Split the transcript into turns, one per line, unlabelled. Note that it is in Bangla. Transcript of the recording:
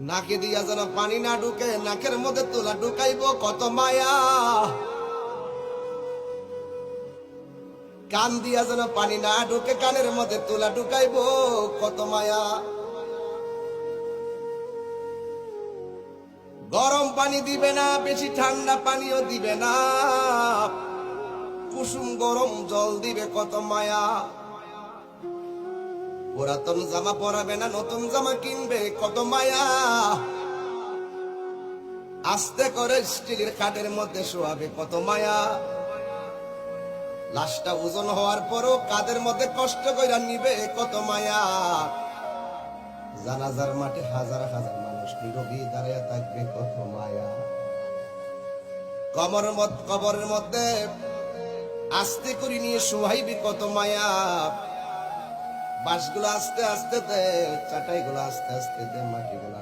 নাকে দিয়া যেন পানি না ঢুকে, নাকের মধ্যে তোলা ঢুকাইব কত মায়া। কান দিয়া যেন পানি না ঢুকে, কানের মধ্যে তোলা ঢুকাইব কত মায়া। গরম পানি দিবে না, বেশি ঠান্ডা পানিও দিবে না, কুসুম গরম জল দিবে কত মায়া। পুরাতন জামা পরাবে না, নতুন জামা কিনবে কত মায়া। আস্তে করে স্টিলের খাটের মধ্যে শোয়াবে কত মায়া। লাশটা ওজন হওয়ার পরও কাদের মধ্যে কষ্ট কইরা নিবে কত মায়া। জানাজার মাঠে হাজার হাজার মানুষ নীরবে দাঁড়িয়ে থাকবে কত মায়া। কবরের মধ্যে আস্তে করে নিয়ে শোয়াইবি কত মায়া। বাঁশগুলো আস্তে আস্তে দে, চাটাইগুলো আস্তে আস্তে দে, মাটিগুলো